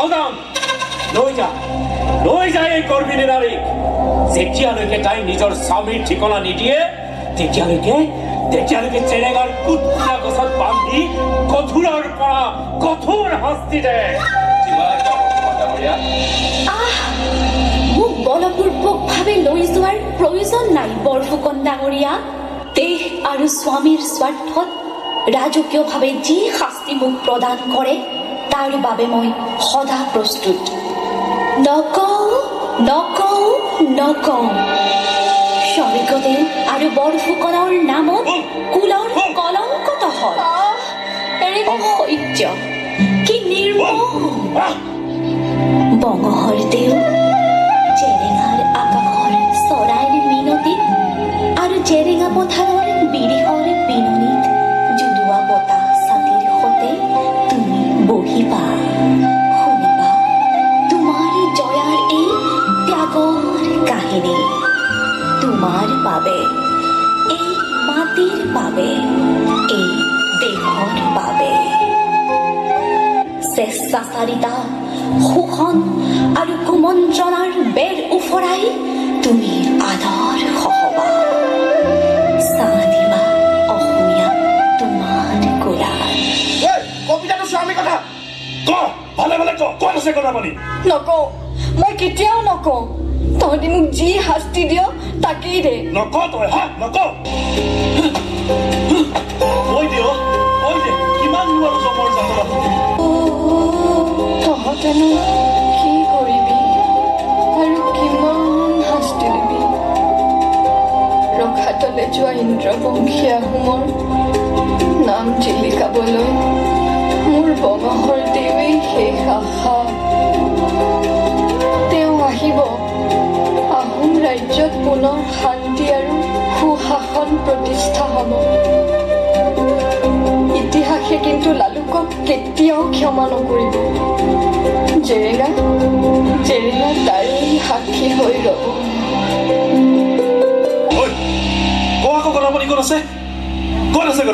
সাৱধান লৈ যায় এই গৰ্ভিণী নাৰীক যেতিয়ালৈকে তাই নিজৰ স্বামীৰ ঠিকনা নিদিয়ে তেতিয়ালৈকে চেৰেঙাৰ কুটকুটা গছত বান্ধি কঠোৰৰ পৰা কঠোৰ শাস্তি দে মোক বলপূৰ্বকভাৱে লৈ যোৱাৰ প্ৰয়োজন নাই বৰফুকন ডাঙৰীয়া দেহ আৰু স্বামীৰ স্বাৰ্থত ৰাজকীয়ভাৱে যি শাস্তি মোক প্ৰদান কৰে তাৰ বাবে মই সদা প্ৰস্তুত নকওঁ স্বৰ্গদেউ আৰু বৰফুকনৰ নামত কুলৰ কলংকত হয় অসহ্য কি নিৰ্মম বঙহৰ দেউ জেৰেঙাৰ আকাশৰ চৰাইৰ মিনতিত আৰু জেৰেঙা পথাৰৰ বিৰিহৰ বিননিত জুলুৱা বতাহ ছাতিৰ সতে তুমি বহিবা শুনিবা তোমাৰ জয়াৰ এই ত্যাগৰ কাহিনী তোমাৰ বাবে এই মাটিৰ বাবে এই দেশৰ বাবে স্বেচ্ছাচাৰিতা শোষণ আৰু কুমন্ত্ৰণাৰ বেৰ উফৰাই তুমি আদৰ্শ হবা চাহ দিবা অসমীয়া তোমাৰ গোলাৰ কবিতাটো স্বামী কথা ভালে কোন আছে কথা পানি নকওঁ মই কেতিয়াও নকওঁ তহঁতি মোক যি শাস্তি দিয় তাকেই দে নকওঁ তই নকওঁ কৈ দে কিমান নোৱাৰো জমৰ জাতৰা তহঁতেনো কি কৰিবি আৰু কিমান শাস্তি দিবি ৰখাতলে যোৱা ইন্দ্ৰবংশী আহোমৰ নাম জিলিকাবলৈ মোৰ বঙহৰ দেৱেই শেষ আশা তেওঁ আহিব আহোম ৰাজ্যত পুনৰ শান্তি আৰু সুশাসন প্ৰতিষ্ঠা হ'ব ইতিহাসে কিন্তু লালুকক কেতিয়াও ক্ষমা নকৰিব জেৰেঙা তাৰেই সাক্ষী হৈ ৰ'ব আকৌ গৰাবাৰী ক'ত আছে গৰাবাৰী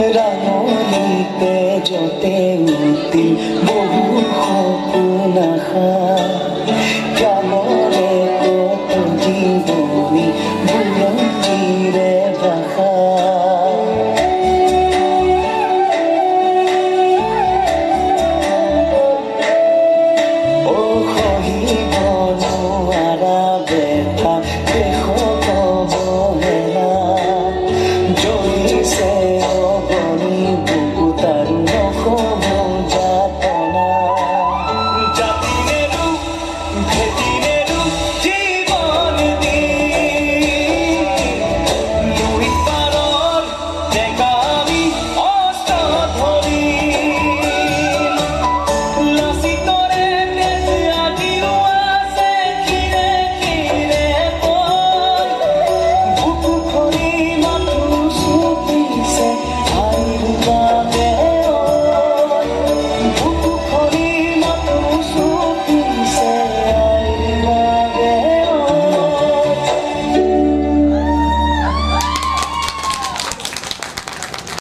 ৰাঙলীতে যতে উঠিল বহু সপোন আশা